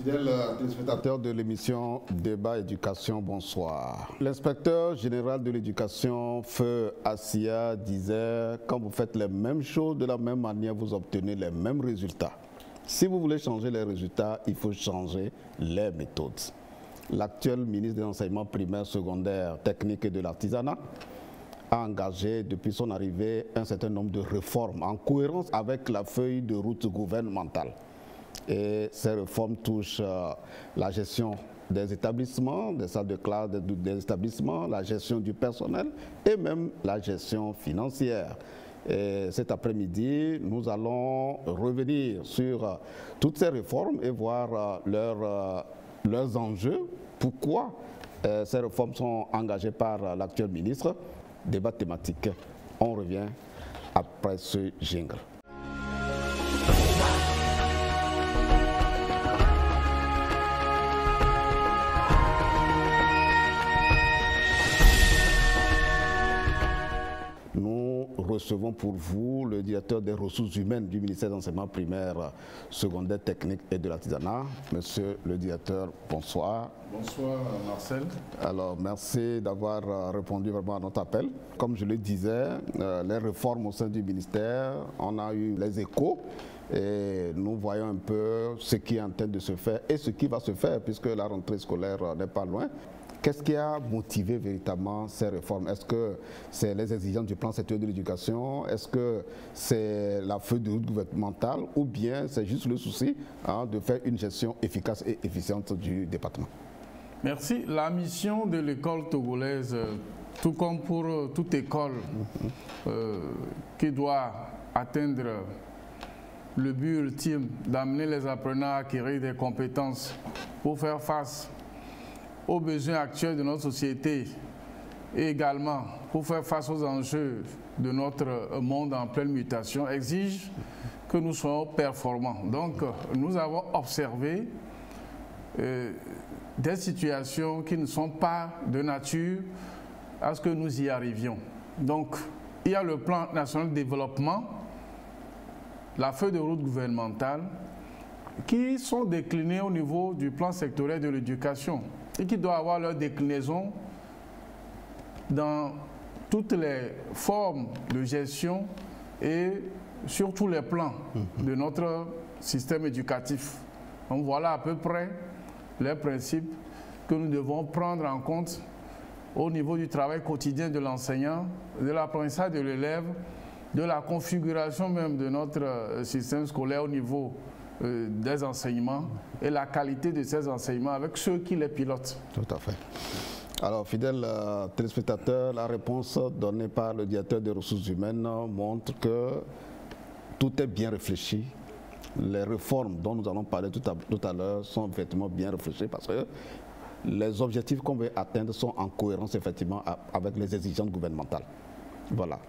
Fidèles téléspectateurs de l'émission Débat Éducation, bonsoir. L'inspecteur général de l'éducation, Feu Assia, disait « Quand vous faites les mêmes choses de la même manière, vous obtenez les mêmes résultats. Si vous voulez changer les résultats, il faut changer les méthodes. » L'actuel ministre de l'enseignement primaire, secondaire, technique et de l'artisanat a engagé depuis son arrivée un certain nombre de réformes en cohérence avec la feuille de route gouvernementale. Et ces réformes touchent la gestion des établissements, des salles de classe des établissements, la gestion du personnel et même la gestion financière. Et cet après-midi, nous allons revenir sur toutes ces réformes et voir leurs enjeux, pourquoi ces réformes sont engagées par l'actuel ministre. Débat thématique. On revient après ce jingle. Nous recevons pour vous le directeur des ressources humaines du ministère de l'enseignement primaire, secondaire, technique et de l'artisanat. Monsieur le directeur, bonsoir. Bonsoir Marcel. Alors merci d'avoir répondu vraiment à notre appel. Comme je le disais, les réformes au sein du ministère, on a eu les échos et nous voyons un peu ce qui est en train de se faire et ce qui va se faire puisque la rentrée scolaire n'est pas loin. Qu'est-ce qui a motivé véritablement ces réformes? Est-ce que c'est les exigences du plan sectoriel de l'éducation? Est-ce que c'est la feuille de route gouvernementale? Ou bien c'est juste le souci de faire une gestion efficace et efficiente du département? Merci. La mission de l'école togolaise, tout comme pour toute école qui doit atteindre le but ultime d'amener les apprenants à acquérir des compétences pour faire face aux besoins actuels de notre société et également pour faire face aux enjeux de notre monde en pleine mutation, exige que nous soyons performants. Donc, nous avons observé des situations qui ne sont pas de nature à ce que nous y arrivions. Donc, il y a le plan national de développement, la feuille de route gouvernementale, qui sont déclinés au niveau du plan sectoriel de l'éducation et qui doivent avoir leur déclinaison dans toutes les formes de gestion et sur tous les plans de notre système éducatif. Donc voilà à peu près les principes que nous devons prendre en compte au niveau du travail quotidien de l'enseignant, de l'apprentissage de l'élève, de la configuration même de notre système scolaire au niveau des enseignements et la qualité de ces enseignements avec ceux qui les pilotent. Tout à fait. Alors, fidèles téléspectateurs, la réponse donnée par le directeur des ressources humaines montre que tout est bien réfléchi. Les réformes dont nous allons parler tout à l'heure sont effectivement bien réfléchies parce que les objectifs qu'on veut atteindre sont en cohérence effectivement avec les exigences gouvernementales. Voilà.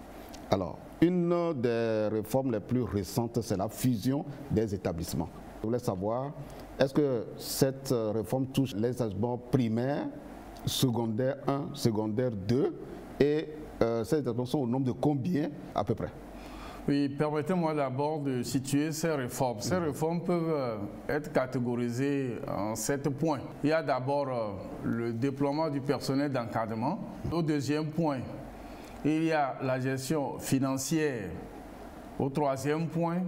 Alors, une des réformes les plus récentes, c'est la fusion des établissements. Je voulais savoir, est-ce que cette réforme touche les établissements primaires, secondaire 1, secondaire 2 et ces établissements sont au nombre de combien à peu près? Oui, permettez-moi d'abord de situer ces réformes. Ces réformes peuvent être catégorisées en 7 points. Il y a d'abord le déploiement du personnel d'encadrement. Au deuxième point, il y a la gestion financière. Au troisième point,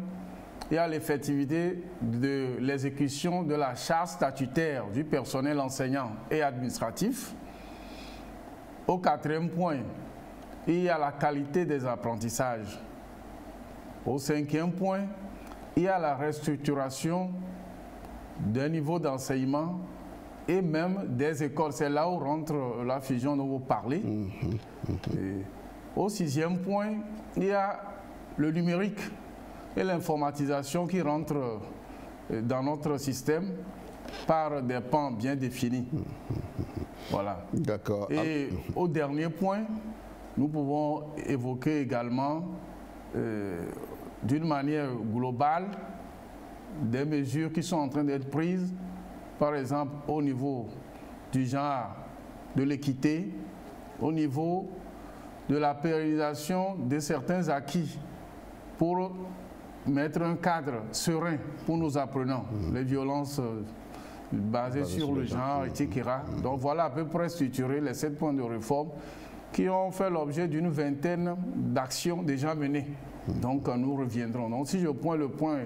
il y a l'effectivité de l'exécution de la charge statutaire du personnel enseignant et administratif. Au quatrième point, il y a la qualité des apprentissages. Au cinquième point, il y a la restructuration d'un niveau d'enseignement et même des écoles. C'est là où rentre la fusion dont vous parlez. Au sixième point, il y a le numérique et l'informatisation qui rentrent dans notre système par des pans bien définis. Voilà. D'accord. Et au dernier point, nous pouvons évoquer également d'une manière globale des mesures qui sont en train d'être prises, par exemple au niveau du genre, de l'équité, au niveau de la pérennisation de certains acquis pour mettre un cadre serein pour nos apprenants. Les violences basé sur le genre, etc. Donc voilà à peu près structuré les 7 points de réforme qui ont fait l'objet d'une vingtaine d'actions déjà menées. Donc nous reviendrons. Donc si je prends le point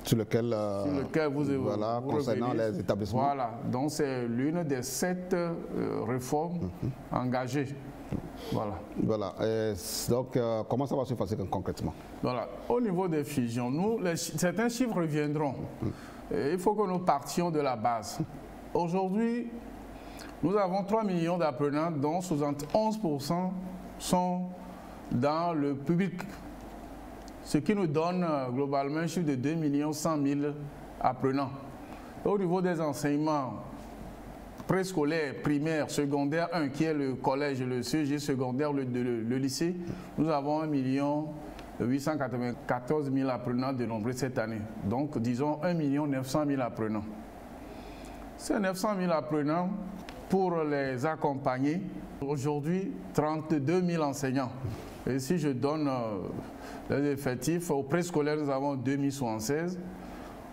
sur lequel vous concernant revenez, les établissements. Voilà, donc c'est l'une des 7 réformes engagées. Voilà. Voilà. Donc comment ça va se passer concrètement? Voilà. Au niveau des fusions, certains chiffres reviendront. Il faut que nous partions de la base. Aujourd'hui, nous avons 3 millions d'apprenants, dont 71% sont dans le public. Ce qui nous donne globalement un chiffre de 2 100 000 apprenants. Au niveau des enseignements préscolaires, primaires, secondaires 1, qui est le collège, le CEG secondaire, le lycée, nous avons 1 894 000 apprenants dénombrés cette année. Donc, disons 1 900 000 apprenants. Ces 900 000 apprenants, pour les accompagner, aujourd'hui, 32 000 enseignants. Et si je donne les effectifs, au préscolaire, nous avons 2076.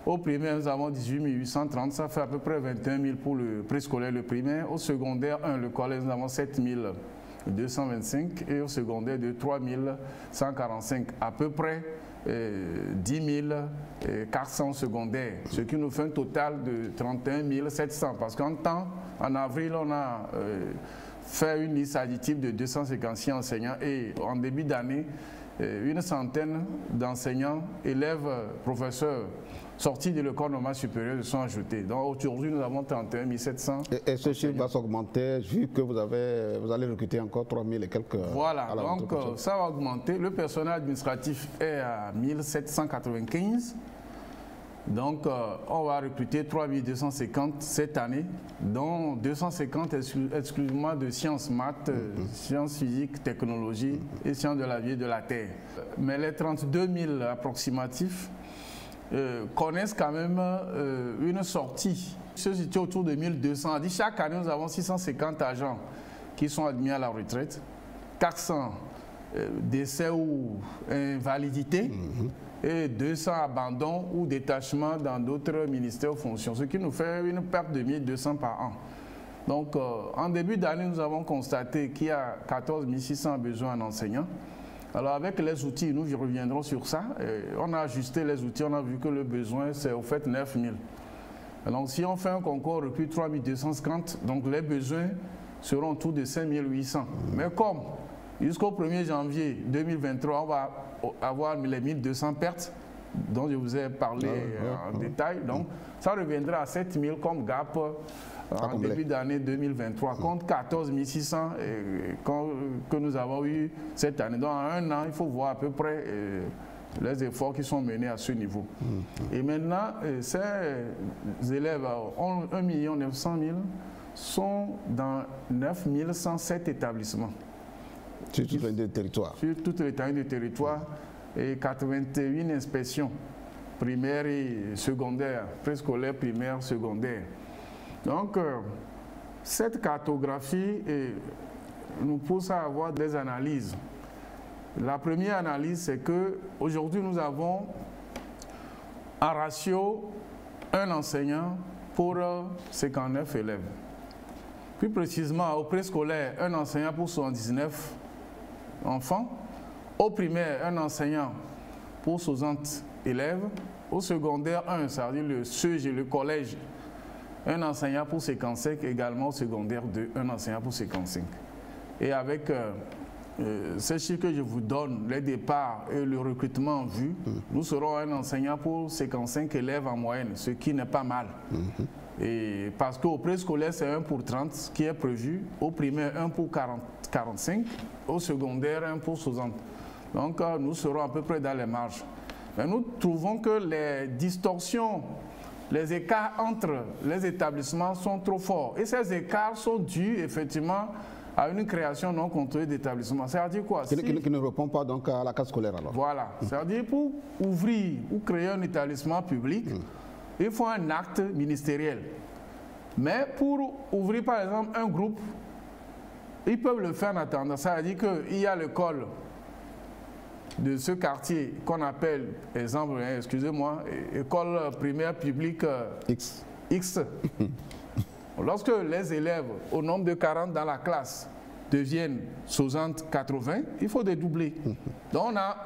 Au primaire, nous avons 18 830. Ça fait à peu près 21 000 pour le préscolaire, le primaire. Au secondaire 1, le collège, nous avons 7 225. Et au secondaire, de 3 145. À peu près 10 400 secondaires. Ce qui nous fait un total de 31 700. Parce en avril, on a fait une liste additive de 256 enseignants et en début d'année, une centaine d'enseignants, élèves, professeurs sortis de l'école normale supérieure se sont ajoutés. Donc aujourd'hui, nous avons 31 700. Et ce chiffre va s'augmenter vu que vous allez recruter encore 3 000 et quelques. Voilà, donc ça va augmenter. Le personnel administratif est à 1795. Donc, on va recruter 3250 cette année, dont 250 exclusivement de sciences maths, sciences physiques, technologie et sciences de la vie et de la terre. Mais les 32 000 approximatifs connaissent quand même une sortie. Se situe autour de 1200. Chaque année, nous avons 650 agents qui sont admis à la retraite, 400 décès ou invalidités. Et 200 abandons ou détachements dans d'autres ministères ou fonctions, ce qui nous fait une perte de 1200 par an. Donc, en début d'année, nous avons constaté qu'il y a 14 600 besoins en enseignants. Alors, avec les outils, nous y reviendrons sur ça. On a ajusté les outils, on a vu que le besoin, c'est au fait 9 000. Donc, si on fait un concours, on recrute 3 250, donc les besoins seront autour de 5 800. Mais comme jusqu'au 1er janvier 2023, on va avoir les 1200 pertes dont je vous ai parlé en détail. Donc, ça reviendra à 7 000 comme gap en début d'année 2023, contre 14 600 que nous avons eu cette année. Donc, en un an, il faut voir à peu près les efforts qui sont menés à ce niveau. Et maintenant, ces élèves, 1 900 000, sont dans 9 107 établissements. Sur toute l'étendue du territoire. Sur toute l'étendue du territoire et 81 inspections primaires et secondaires, préscolaires, primaires, secondaires. Donc, cette cartographie nous pousse à avoir des analyses. La première analyse, c'est qu'aujourd'hui, nous avons un ratio, un enseignant pour 59 élèves. Plus précisément, au préscolaire, un enseignant pour 79 enfants. Au primaire, un enseignant pour 60 élèves. Au secondaire, c'est-à-dire le CEG, le collège, un enseignant pour 55, également au secondaire 2, un enseignant pour 55. Et avec ces chiffres que je vous donne, les départs et le recrutement en vue, nous serons un enseignant pour 55 élèves en moyenne, ce qui n'est pas mal. Et parce qu'au préscolaire, c'est 1 pour 30 qui est prévu, au primaire 1 pour 45, au secondaire 1 pour 60. Donc nous serons à peu près dans les marges. Mais nous trouvons que les distorsions, les écarts entre les établissements sont trop forts. Et ces écarts sont dus effectivement à une création non contrôlée d'établissements. C'est-à-dire quoi? Qui ne répond pas donc à la case scolaire alors. Voilà. C'est-à-dire pour ouvrir ou créer un établissement public, il faut un acte ministériel. Mais pour ouvrir par exemple un groupe, ils peuvent le faire en attendant. C'est-à-dire qu'il y a l'école de ce quartier qu'on appelle, exemple, excusez-moi, école primaire publique X. Lorsque les élèves, au nombre de 40 dans la classe, deviennent 60-80, il faut dédoubler. Donc on a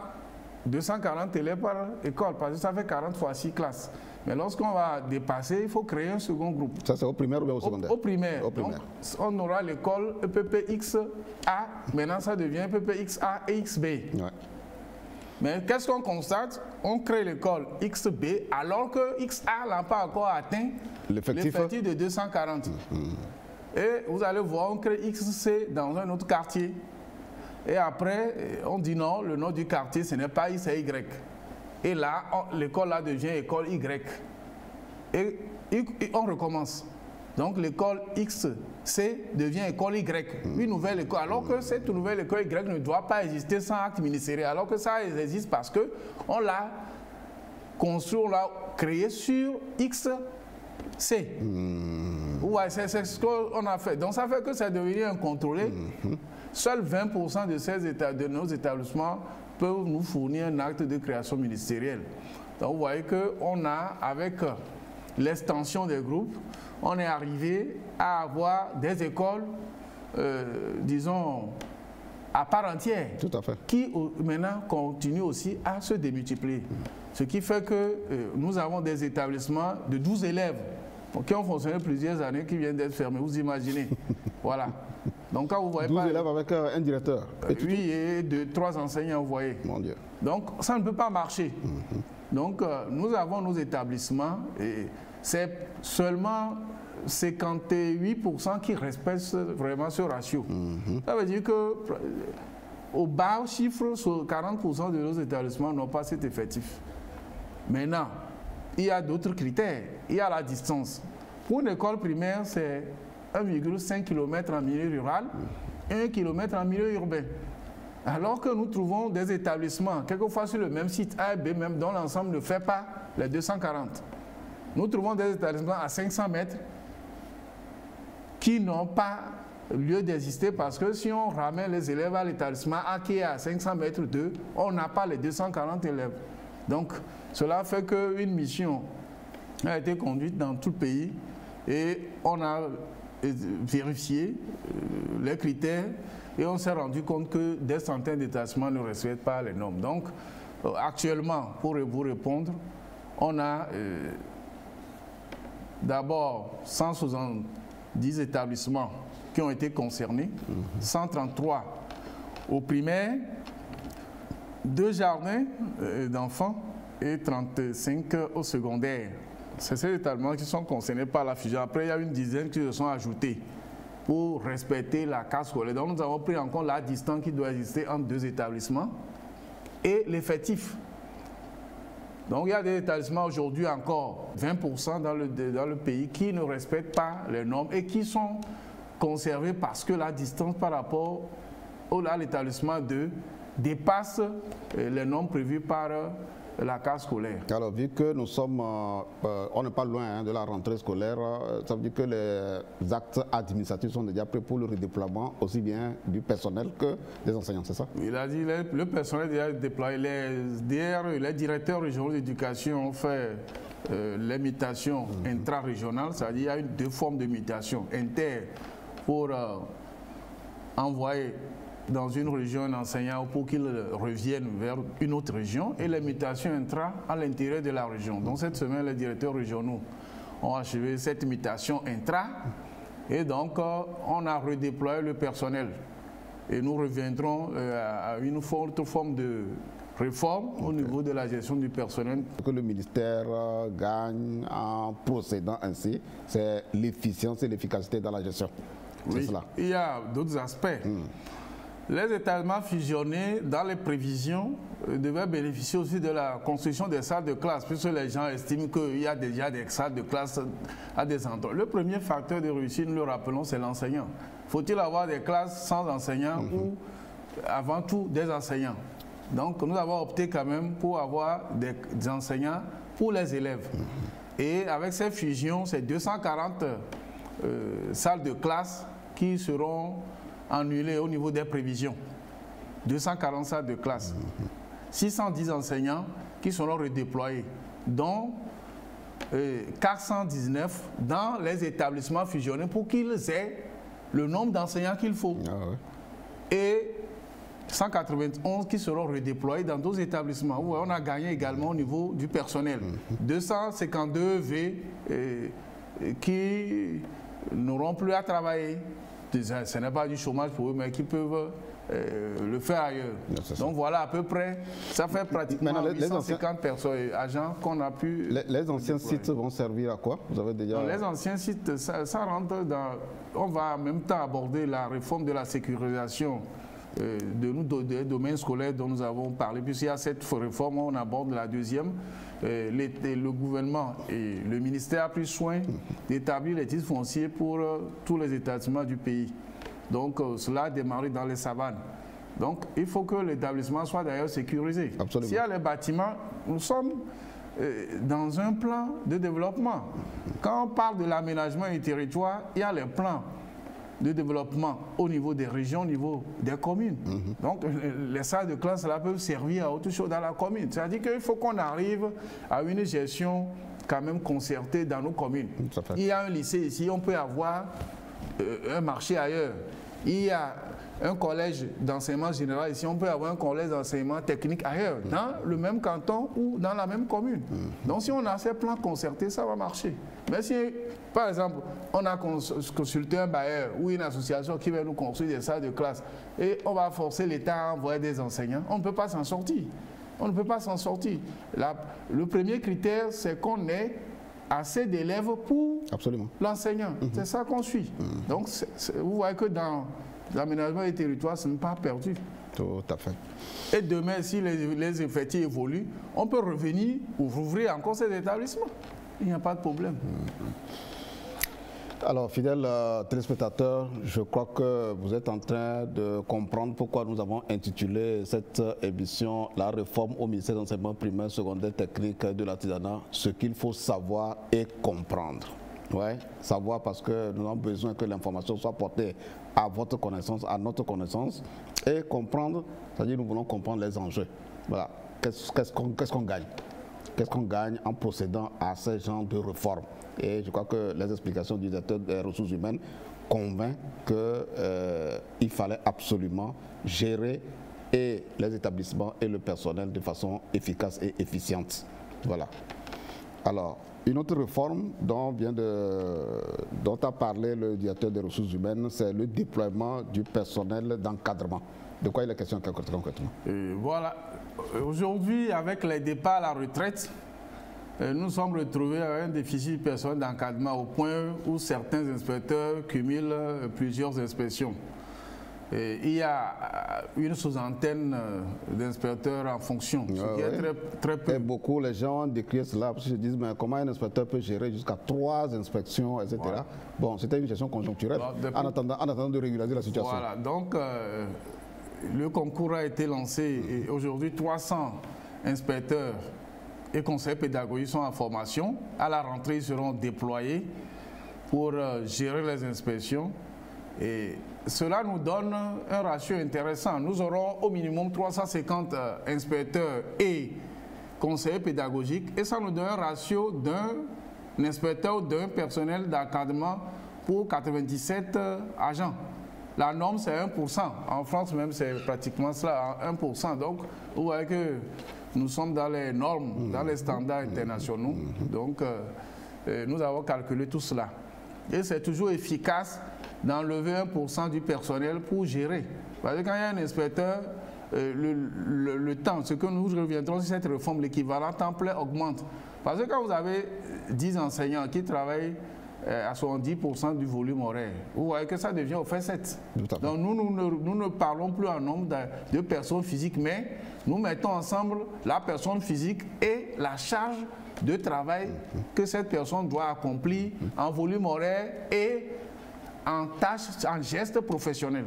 240 élèves par école, parce que ça fait 40 fois 6 classes. Mais lorsqu'on va dépasser, il faut créer un second groupe. Ça c'est au primaire ou bien au secondaire? Au primaire. Au primaire. Donc, on aura l'école EPPXA, maintenant ça devient EPPXA et XB. Ouais. Mais qu'est-ce qu'on constate? On crée l'école XB alors que XA n'a pas encore atteint l'effectif de 240. Et vous allez voir, on crée XC dans un autre quartier. Et après, on dit non, le nom du quartier, ce n'est pas X, c'est Y. Et là, l'école là devient école Y. Et on recommence. Donc l'école XC devient école Y, une nouvelle école. Alors que cette nouvelle école Y ne doit pas exister sans acte ministériel. Alors que ça existe parce qu'on l'a construit, on l'a créé sur XC. Ouais, c'est ce qu'on a fait. Donc ça fait que c'est devenu incontrôlé. Seuls 20% de nos établissements peuvent nous fournir un acte de création ministérielle. Donc vous voyez qu'on a, avec l'extension des groupes, on est arrivé à avoir des écoles, disons, à part entière, tout à fait, qui maintenant continuent aussi à se démultiplier. Ce qui fait que nous avons des établissements de 12 élèves qui ont fonctionné plusieurs années, qui viennent d'être fermés, vous imaginez. Voilà. Donc quand vous voyez 12 élèves avec un directeur. Oui, et 3 enseignants, vous voyez. Mon Dieu. Donc ça ne peut pas marcher. Donc nous avons nos établissements et c'est seulement 58% qui respectent vraiment ce ratio. Ça veut dire que au bas chiffre, 40% de nos établissements n'ont pas cet effectif. Maintenant, il y a d'autres critères. Il y a la distance. Pour une école primaire, c'est 1,5 km en milieu rural et 1 km en milieu urbain. Alors que nous trouvons des établissements, quelquefois sur le même site A et B, même dont l'ensemble ne fait pas les 240. Nous trouvons des établissements à 500 mètres qui n'ont pas lieu d'exister parce que si on ramène les élèves à l'établissement A qui est à 500 mètres d'eux, on n'a pas les 240 élèves. Donc, cela fait qu'une mission a été conduite dans tout le pays et on a vérifié les critères et on s'est rendu compte que des centaines d'établissements ne respectent pas les normes. Donc, actuellement, pour vous répondre, on a d'abord 170 établissements qui ont été concernés, 133 au primaire, 2 jardins d'enfants et 35 au secondaire. C'est ces établissements qui sont concernés par la fusion. Après, il y a une dizaine qui se sont ajoutés pour respecter la carte scolaire. Donc, nous avons pris en compte la distance qui doit exister entre 2 établissements et l'effectif. Donc, il y a des établissements aujourd'hui encore, 20% dans le pays, qui ne respectent pas les normes et qui sont conservés parce que la distance par rapport à l'établissement 2 dépasse les normes prévues par la carte scolaire. Alors, vu que nous sommes, on n'est pas loin de la rentrée scolaire, ça veut dire que les actes administratifs sont déjà prêts pour le redéploiement aussi bien du personnel que des enseignants, c'est ça? Il a dit que le personnel est déjà déployé. Les directeurs régionaux d'éducation ont fait les mutations intra-régionales, c'est-à-dire qu'il y a 2 formes de mutation. Inter pour envoyer dans une région un enseignant pour qu'il revienne vers une autre région et les mutations intra à l'intérieur de la région. Donc cette semaine, les directeurs régionaux ont achevé cette mutation intra et donc on a redéployé le personnel. Et nous reviendrons à une autre forme de réforme au niveau de la gestion du personnel. Ce que le ministère gagne en procédant ainsi, c'est l'efficience et l'efficacité dans la gestion. Oui, cela. Il y a d'autres aspects. Les établissements fusionnés, dans les prévisions, devaient bénéficier aussi de la construction des salles de classe, puisque les gens estiment qu'il y a déjà des salles de classe à des endroits. Le premier facteur de réussite, nous le rappelons, c'est l'enseignant. Faut-il avoir des classes sans enseignants ou, avant tout, des enseignants? Donc, nous avons opté quand même pour avoir des enseignants pour les élèves. Et avec ces fusions, c'est 240 salles de classe qui seront annulées au niveau des prévisions. 240 salles de classe. 610 enseignants qui seront redéployés, dont 419 dans les établissements fusionnés pour qu'ils aient le nombre d'enseignants qu'il faut. Et 191 qui seront redéployés dans d'autres établissements. On a gagné également au niveau du personnel. 252 V qui n'auront plus à travailler. Ce n'est pas du chômage pour eux, mais qui peuvent le faire ailleurs. Donc voilà à peu près, ça fait pratiquement 850 personnes, agents qu'on a pu... Les anciens sites vont servir à quoi? Vous avez déjà... Non, les anciens sites, ça rentre dans... On va en même temps aborder la réforme de la sécurisation des domaines scolaires dont nous avons parlé. Puisqu'il y a cette réforme, on aborde la deuxième. Le gouvernement et le ministère a pris soin d'établir les titres fonciers pour tous les établissements du pays. Donc cela a démarré dans les savanes. Donc il faut que l'établissement soit d'ailleurs sécurisé. S'il y a les bâtiments, nous sommes dans un plan de développement. Quand on parle de l'aménagement du territoire, il y a les plans de développement au niveau des régions, au niveau des communes. Donc les salles de classe là peuvent servir à autre chose dans la commune. C'est-à-dire qu'il faut qu'on arrive à une gestion quand même concertée dans nos communes. Il y a un lycée ici, on peut avoir un marché ailleurs. Il y a un collège d'enseignement général ici, on peut avoir un collège d'enseignement technique ailleurs, dans le même canton ou dans la même commune. Donc si on a ces plans concertés, ça va marcher. Mais si, par exemple, on a consulté un bailleur ou une association qui va nous construire des salles de classe et on va forcer l'État à envoyer des enseignants, on ne peut pas s'en sortir. On ne peut pas s'en sortir. Le premier critère, c'est qu'on ait assez d'élèves pour l'enseignant. C'est ça qu'on suit. Donc, vous voyez que dans l'aménagement des territoires, ce n'est pas perdu. Tout à fait. Et demain, si les effectifs évoluent, on peut revenir ou rouvrir encore ces établissements. Il n'y a pas de problème. Alors, fidèles téléspectateurs, je crois que vous êtes en train de comprendre pourquoi nous avons intitulé cette émission « La réforme au ministère de l'enseignement primaire, secondaire, technique de l'artisanat, ce qu'il faut savoir et comprendre ». Ouais, savoir parce que nous avons besoin que l'information soit portée à votre connaissance, à notre connaissance, et comprendre, c'est-à-dire nous voulons comprendre les enjeux. Voilà, qu'est-ce qu'on gagne? Qu'est-ce qu'on gagne en procédant à ce genre de réforme? Et je crois que les explications du directeur des ressources humaines convainquent qu'il fallait absolument gérer et les établissements et le personnel de façon efficace et efficiente. Voilà. Alors, une autre réforme dont a parlé le directeur des ressources humaines, c'est le déploiement du personnel d'encadrement. De quoi il est question concrètement? Voilà. Aujourd'hui, avec les départs à la retraite, nous sommes retrouvés avec un déficit de personnel d'encadrement au point où certains inspecteurs cumulent plusieurs inspections. Il y a une soixantaine d'inspecteurs en fonction, ce qui est très peu. Et beaucoup, les gens décrivent cela parce qu'ils se disent mais comment un inspecteur peut gérer jusqu'à 3 inspections, etc. Voilà. Bon, c'était une gestion conjoncturelle en attendant de régulariser la situation. Voilà, donc le concours a été lancé et aujourd'hui 300 inspecteurs et conseillers pédagogiques sont en formation. À la rentrée, ils seront déployés pour gérer les inspections. Et cela nous donne un ratio intéressant. Nous aurons au minimum 350 inspecteurs et conseillers pédagogiques et ça nous donne un ratio d'un inspecteur ou d'un personnel d'encadrement pour 97 agents. La norme c'est 1%. En France même c'est pratiquement cela, 1%. Donc vous voyez que nous sommes dans les normes, dans les standards internationaux. Donc nous avons calculé tout cela. Et c'est toujours efficace d'enlever 1% du personnel pour gérer. Parce que quand il y a un inspecteur, le temps, ce que nous reviendrons sur cette réforme, l'équivalent temps plein augmente. Parce que quand vous avez 10 enseignants qui travaillent à 70% du volume horaire, vous voyez que ça devient au fait 7. Donc nous ne parlons plus en nombre de personnes physiques, mais nous mettons ensemble la personne physique et la charge de travail que cette personne doit accomplir en volume horaire et en tâches, en gestes professionnels.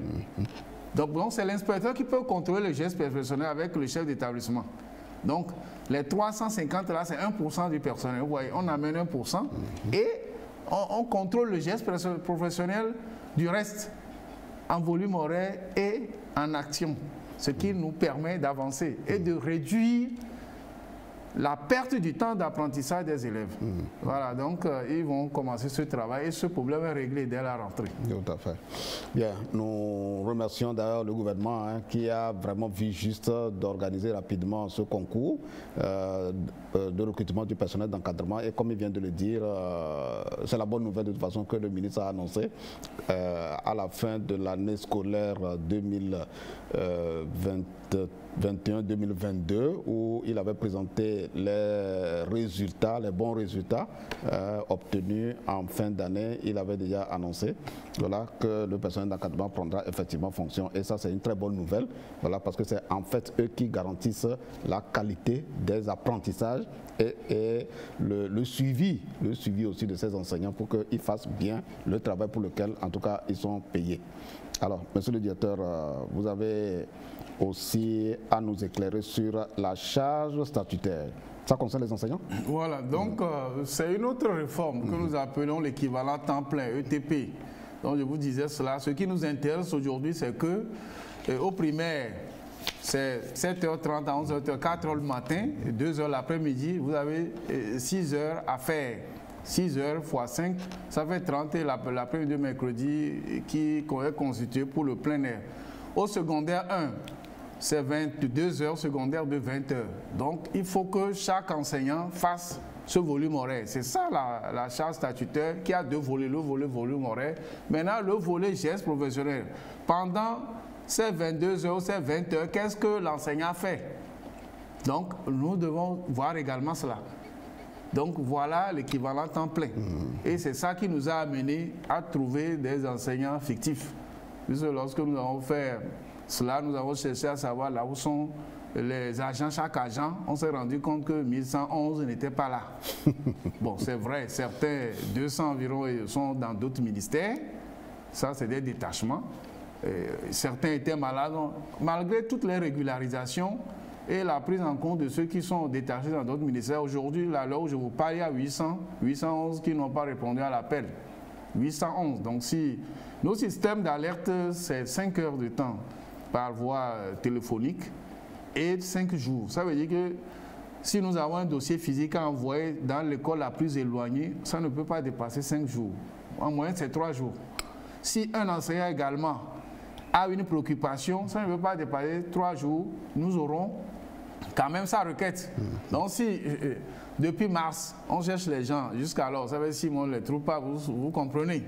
Donc c'est l'inspecteur qui peut contrôler le geste professionnel avec le chef d'établissement. Donc les 350 là, c'est 1% du personnel. Vous voyez, on amène 1% et on contrôle le geste professionnel du reste en volume horaire et en action. Ce qui nous permet d'avancer et de réduire la perte du temps d'apprentissage des élèves. Voilà, donc ils vont commencer ce travail et ce problème est réglé dès la rentrée. Tout à fait. Bien, nous remercions d'ailleurs le gouvernement qui a vraiment vu juste d'organiser rapidement ce concours de recrutement du personnel d'encadrement et comme il vient de le dire, c'est la bonne nouvelle de toute façon que le ministre a annoncé à la fin de l'année scolaire 2021-2022 où il avait présenté les résultats, les bons résultats obtenus en fin d'année. Il avait déjà annoncé voilà, que le personnel d'encadrement prendra effectivement fonction et ça c'est une très bonne nouvelle voilà, parce que c'est en fait eux qui garantissent la qualité des apprentissages et le suivi aussi de ces enseignants pour qu'ils fassent bien le travail pour lequel en tout cas ils sont payés. Alors, monsieur le directeur, vous avez aussi à nous éclairer sur la charge statutaire. Ça concerne les enseignants? Voilà, donc c'est une autre réforme que nous appelons l'équivalent temps plein, ETP. Donc je vous disais cela. Ce qui nous intéresse aujourd'hui, c'est que au primaire, c'est 7h30 à 11h, 4h le matin, 2h l'après-midi, vous avez 6 heures à faire. 6 heures x 5, ça fait 30 et l'après-midi de mercredi qui est constitué pour le plein air. Au secondaire 1, c'est 22 heures, secondaire de 20 heures. Donc il faut que chaque enseignant fasse ce volume horaire. C'est ça la charge statutaire qui a deux volets, le volet volume horaire. Maintenant, le volet geste professionnel. Pendant ces 22 heures, ces 20 heures, qu'est-ce que l'enseignant fait? Donc nous devons voir également cela. Donc voilà l'équivalent temps plein. Et c'est ça qui nous a amené à trouver des enseignants fictifs. Puisque lorsque nous avons fait cela, nous avons cherché à savoir là où sont les agents, chaque agent. On s'est rendu compte que 1111 n'étaient pas là. Bon, c'est vrai, certains, 200 environ, sont dans d'autres ministères. Ça, c'est des détachements. Certains étaient malades. Malgré toutes les régularisations, et la prise en compte de ceux qui sont détachés dans d'autres ministères. Aujourd'hui, là où je vous parle, il y a 811 qui n'ont pas répondu à l'appel. 811. Donc, si nos systèmes d'alerte, c'est 5 heures de temps par voie téléphonique et 5 jours. Ça veut dire que si nous avons un dossier physique à envoyer dans l'école la plus éloignée, ça ne peut pas dépasser 5 jours. En moyenne, c'est 3 jours. Si un enseignant également a une préoccupation, ça ne peut pas dépasser 3 jours, nous aurons quand même sa requête. Donc si depuis mars, on cherche les gens jusqu'alors, ça veut dire si on ne les trouve pas, vous comprenez.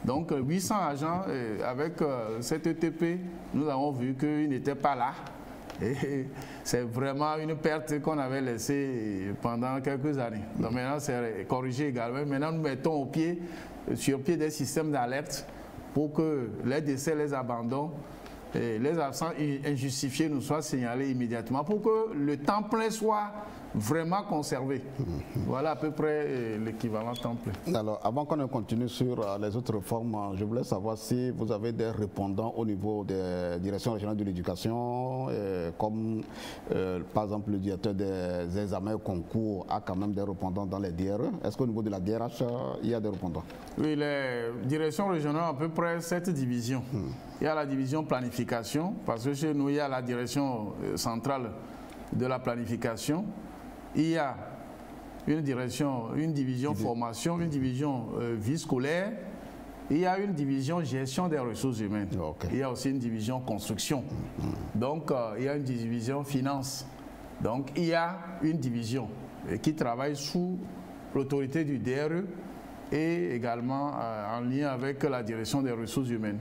Donc 800 agents avec cette ETP, nous avons vu qu'ils n'étaient pas là. Et c'est vraiment une perte qu'on avait laissée pendant quelques années. Donc maintenant, c'est corrigé également. Maintenant, nous mettons sur pied des systèmes d'alerte pour que les décès, les abandons, et les absences injustifiées nous soient signalés immédiatement pour que le temps plein soit vraiment conservé. Voilà à peu près l'équivalent temps plein. Alors, avant qu'on ne continue sur les autres réformes, je voulais savoir si vous avez des répondants au niveau des directions régionales de l'éducation, comme par exemple le directeur des examens et concours a quand même des répondants dans les DRE. Est-ce qu'au niveau de la DRH, il y a des répondants? Oui, les directions régionales ont à peu près 7 divisions. Il y a la division planification, parce que chez nous, il y a la direction centrale de la planification. Il y a une division formation, une division vie scolaire. Il y a une division gestion des ressources humaines. Okay. Il y a aussi une division construction. Donc, il y a une division finance. Donc, il y a une division qui travaille sous l'autorité du DRE et également en lien avec la direction des ressources humaines.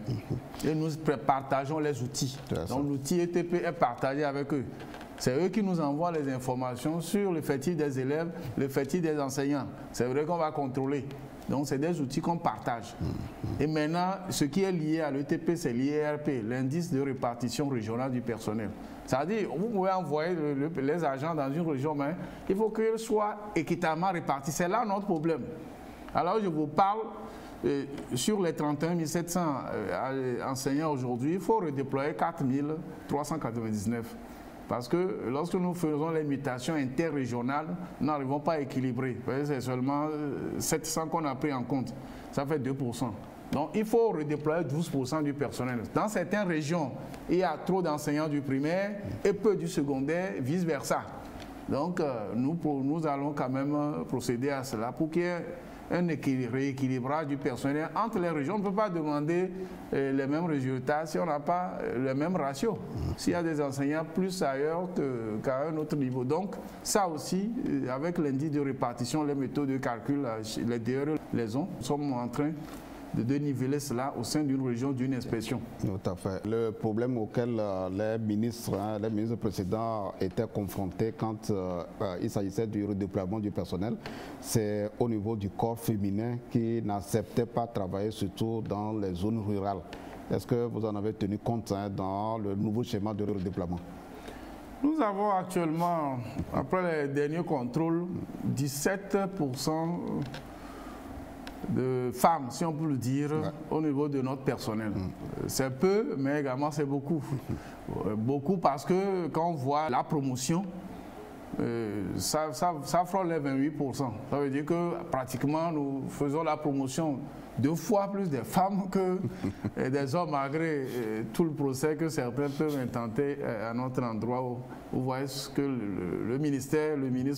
Et nous partageons les outils. Donc l'outil ETP est partagé avec eux. C'est eux qui nous envoient les informations sur l'effectif des élèves, l'effectif des enseignants. C'est vrai qu'on va contrôler. Donc c'est des outils qu'on partage. Et maintenant, ce qui est lié à l'ETP, c'est l'IRP, l'indice de répartition régionale du personnel. C'est-à-dire, vous pouvez envoyer les agents dans une région, mais il faut qu'ils soient équitablement répartis. C'est là notre problème. Alors je vous parle, sur les 31 700 enseignants aujourd'hui, il faut redéployer 4 399. Parce que lorsque nous faisons les mutations interrégionales, nous n'arrivons pas à équilibrer. C'est seulement 700 qu'on a pris en compte. Ça fait 2%. Donc il faut redéployer 12% du personnel. Dans certaines régions, il y a trop d'enseignants du primaire et peu du secondaire, vice-versa. Donc, nous allons quand même procéder à cela pour qu'il y ait un rééquilibrage du personnel entre les régions. On ne peut pas demander les mêmes résultats si on n'a pas le même ratio. S'il y a des enseignants plus ailleurs qu'à un autre niveau. Donc, ça aussi, avec l'indice de répartition, les méthodes de calcul, les DRE, les ont, nous sommes en train de déniveler cela au sein d'une région, d'une inspection. Tout à fait. Le problème auquel les ministres précédents étaient confrontés quand il s'agissait du redéploiement du personnel, c'est au niveau du corps féminin qui n'acceptait pas de travailler, surtout dans les zones rurales. Est-ce que vous en avez tenu compte dans le nouveau schéma de redéploiement? Nous avons actuellement, après les derniers contrôles, 17% de femmes, si on peut le dire, au niveau de notre personnel. C'est peu, mais également c'est beaucoup. Beaucoup parce que quand on voit la promotion, ça frôle les 28%. Ça veut dire que pratiquement nous faisons la promotion 2 fois plus des femmes que des hommes, malgré tout le procès que certains peuvent intenter à notre endroit. Vous voyez ce que le ministre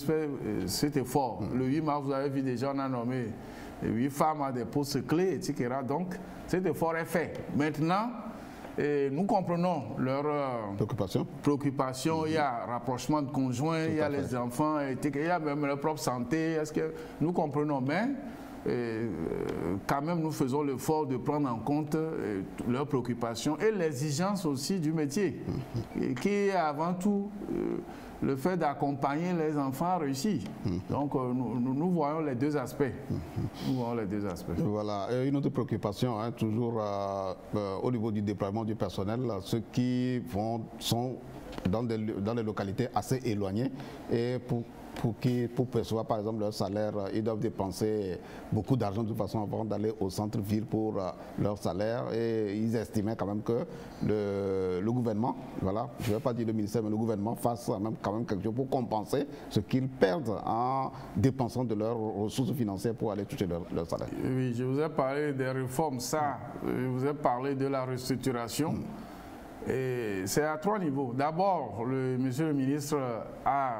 fait cet effort. Le 8 mars, vous avez vu déjà, on a nommé 8 femmes à des postes clés, etc. Donc, cet effort est fait. Maintenant, nous comprenons leurs préoccupations. Il y a rapprochement de conjoints, il y a les enfants, il y a même leur propre santé. Nous comprenons, mais quand même, nous faisons l'effort de prendre en compte leurs préoccupations et l'exigence aussi du métier, qui est avant tout le fait d'accompagner les enfants à réussir. Donc, nous voyons les deux aspects. Nous voyons les deux aspects. Voilà. Et une autre préoccupation, toujours au niveau du déploiement du personnel, ceux qui sont dans des localités assez éloignées et pour percevoir par exemple leur salaire, ils doivent dépenser beaucoup d'argent de toute façon avant d'aller au centre-ville pour leur salaire, et ils estimaient quand même que le gouvernement, voilà, je ne vais pas dire le ministère, mais le gouvernement fasse quand même quelque chose pour compenser ce qu'ils perdent en dépensant de leurs ressources financières pour aller toucher leur salaire. Oui, je vous ai parlé des réformes, je vous ai parlé de la restructuration. Et c'est à 3 niveaux. D'abord, monsieur le ministre a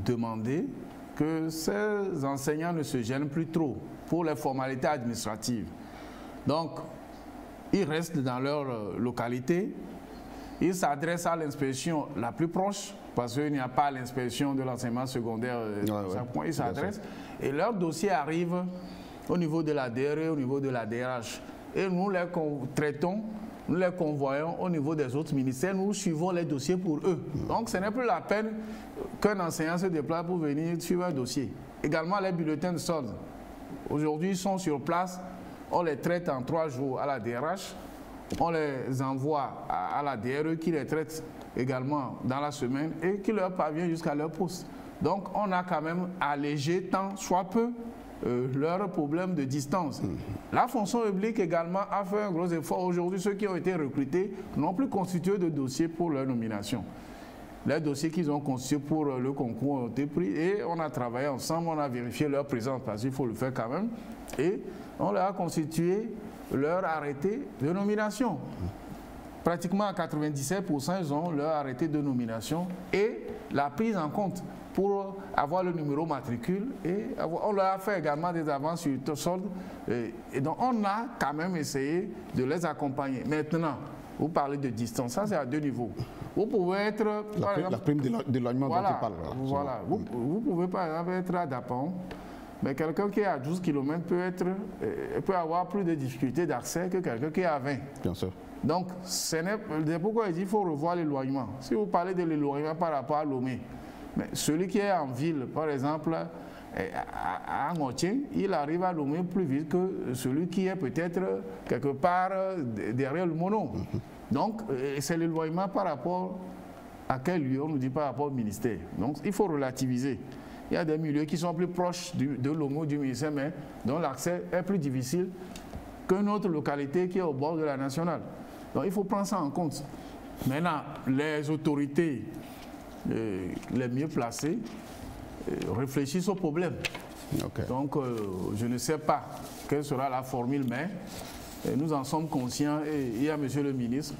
demandé que ces enseignants ne se gênent plus trop pour les formalités administratives. Donc, ils restent dans leur localité, ils s'adressent à l'inspection la plus proche, parce qu'il n'y a pas l'inspection de l'enseignement secondaire à chaque point, ils s'adressent, et leur dossier arrive au niveau de la DRE, au niveau de la DRH. Et nous les traitons, nous les convoyons au niveau des autres ministères, nous suivons les dossiers pour eux. Donc ce n'est plus la peine qu'un enseignant se déplace pour venir suivre un dossier. Également les bulletins de solde. Aujourd'hui, ils sont sur place, on les traite en 3 jours à la DRH, on les envoie à la DRE qui les traite également dans la semaine et qui leur parvient jusqu'à leur poste. Donc on a quand même allégé tant soit peu leurs problèmes de distance. La fonction publique également a fait un gros effort. Aujourd'hui, ceux qui ont été recrutés n'ont plus constitué de dossier pour leur nomination. Les dossiers qu'ils ont constitués pour le concours ont été pris et on a travaillé ensemble, on a vérifié leur présence parce qu'il faut le faire quand même et on leur a constitué leur arrêté de nomination. Pratiquement à 97%, ils ont leur arrêté de nomination et la prise en compte pour avoir le numéro matricule et on leur a fait également des avances sur le solde et donc on a quand même essayé de les accompagner. Maintenant, vous parlez de distance, ça c'est à 2 niveaux. Vous pouvez être... La prime d'éloignement dont tu parles. Voilà, vous pouvez par exemple être à Dapan, mais quelqu'un qui est à 12 km peut avoir plus de difficultés d'accès que quelqu'un qui est à 20. Bien sûr. Donc, c'est pourquoi il dit qu'il faut revoir l'éloignement. Si vous parlez de l'éloignement par rapport à Lomé, mais celui qui est en ville, par exemple, à Ngotien, il arrive à Lomé plus vite que celui qui est peut-être quelque part derrière le mono. Donc, c'est l'éloignement par rapport à quel lieu, on nous dit par rapport au ministère. Donc, il faut relativiser. Il y a des milieux qui sont plus proches de l'homo du ministère, mais dont l'accès est plus difficile qu'une autre localité qui est au bord de la nationale. Donc, il faut prendre ça en compte. Maintenant, les autorités les mieux placés réfléchissent au problème. Okay. Donc, je ne sais pas quelle sera la formule, mais nous en sommes conscients et il y a monsieur le ministre,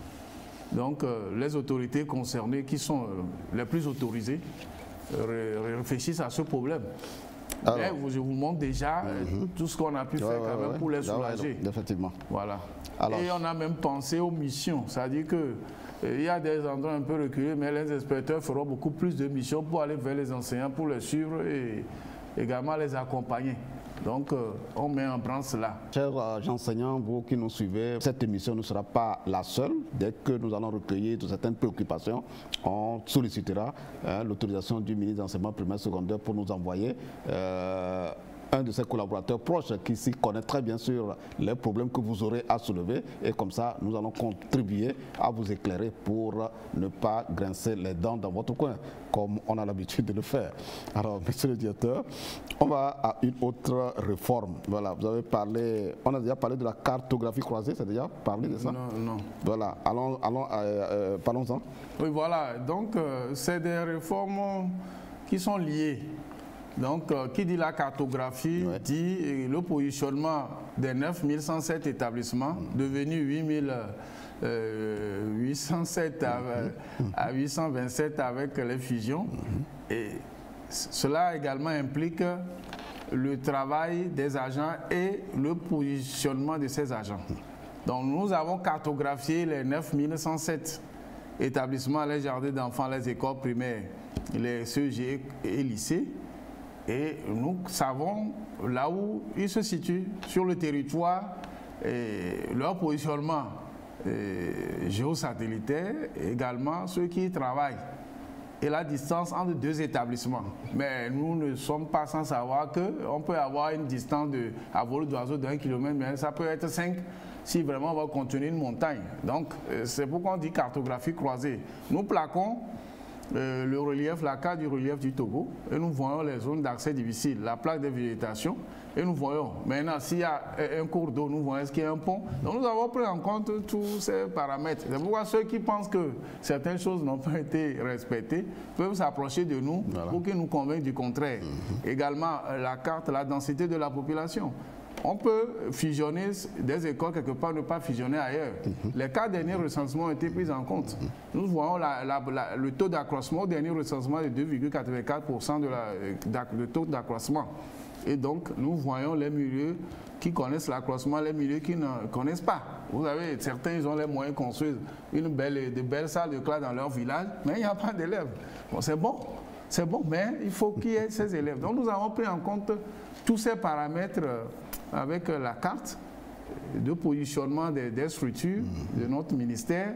donc les autorités concernées qui sont les plus autorisées réfléchissent à ce problème. Alors, mais je vous montre déjà tout ce qu'on a pu faire quand même pour les soulager. Effectivement. Voilà. Alors, et on a même pensé aux missions, c'est-à-dire que il y a des endroits un peu reculés, mais les inspecteurs feront beaucoup plus de missions pour aller vers les enseignants, pour les suivre et également les accompagner. Donc, on met en branle cela. Chers enseignants, vous qui nous suivez, cette émission ne sera pas la seule. Dès que nous allons recueillir de certaines préoccupations, on sollicitera l'autorisation du ministre de l'enseignement primaire secondaire pour nous envoyer un de ses collaborateurs proches qui s'y connaît très bien sur les problèmes que vous aurez à soulever, et comme ça nous allons contribuer à vous éclairer pour ne pas grincer les dents dans votre coin comme on a l'habitude de le faire. Alors, monsieur le directeur, on va à une autre réforme. Voilà, vous avez parlé, on a déjà parlé de la cartographie croisée, c'est déjà parlé de ça? Non. Voilà, parlons-en. Oui, voilà, donc c'est des réformes qui sont liées. Donc, qui dit la cartographie, dit le positionnement des 9107 établissements, devenus 8807 à 827 avec les fusions. Et cela également implique le travail des agents et le positionnement de ces agents. Donc, nous avons cartographié les 9107 établissements, les jardins d'enfants, les écoles primaires, les CEG et lycées. Et nous savons là où ils se situent sur le territoire, et leur positionnement géosatellitaire, également ceux qui y travaillent, et la distance entre deux établissements. Mais nous ne sommes pas sans savoir qu'on peut avoir une distance à vol d'oiseau d'1 kilomètre, mais ça peut être 5 si vraiment on va contenir une montagne. Donc c'est pourquoi on dit cartographie croisée. Nous plaquons le relief, la carte du relief du Togo, et nous voyons les zones d'accès difficiles, la plaque de végétation, et nous voyons maintenant s'il y a un cours d'eau, nous voyons est-ce qu'il y a un pont. Donc nous avons pris en compte tous ces paramètres. C'est pourquoi ceux qui pensent que certaines choses n'ont pas été respectées peuvent s'approcher de nous pour qu'ils nous convainquent du contraire. Également la carte, la densité de la population. On peut fusionner des écoles quelque part, ne pas fusionner ailleurs. Les 4 derniers recensements ont été pris en compte. Nous voyons le taux d'accroissement au dernier recensement de 2,84% de taux d'accroissement. Et donc, nous voyons les milieux qui connaissent l'accroissement, les milieux qui ne connaissent pas. Vous savez, certains, ils ont les moyens de construire de belles salles de classe dans leur village, mais il n'y a pas d'élèves. Bon, c'est bon, mais il faut qu'il y ait ces élèves. Donc, nous avons pris en compte tous ces paramètres avec la carte de positionnement des structures de notre ministère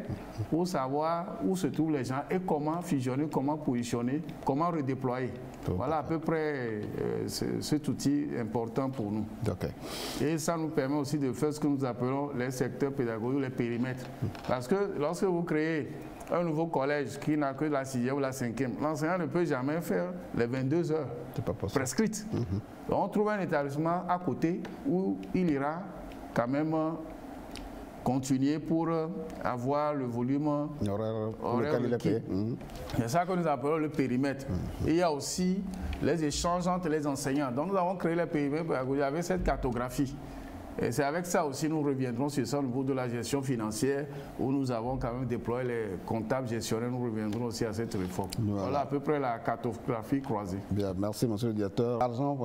pour savoir où se trouvent les gens et comment fusionner, comment positionner, comment redéployer. Voilà à peu près cet outil important pour nous. Et ça nous permet aussi de faire ce que nous appelons les secteurs pédagogiques, les périmètres. Parce que lorsque vous créez un nouveau collège qui n'a que la 6e ou la 5e, l'enseignant ne peut jamais faire les 22 heures prescrites. Donc on trouve un établissement à côté où il ira quand même continuer pour avoir le volume horaire requis. C'est ça que nous appelons le périmètre. Et il y a aussi les échanges entre les enseignants. Donc nous avons créé le périmètre avec cette cartographie. Et c'est avec ça aussi nous reviendrons sur ça au niveau de la gestion financière où nous avons quand même déployé les comptables gestionnaires. Nous reviendrons aussi à cette réforme. Voilà à peu près la cartographie croisée. Bien, merci monsieur le directeur. L'argent,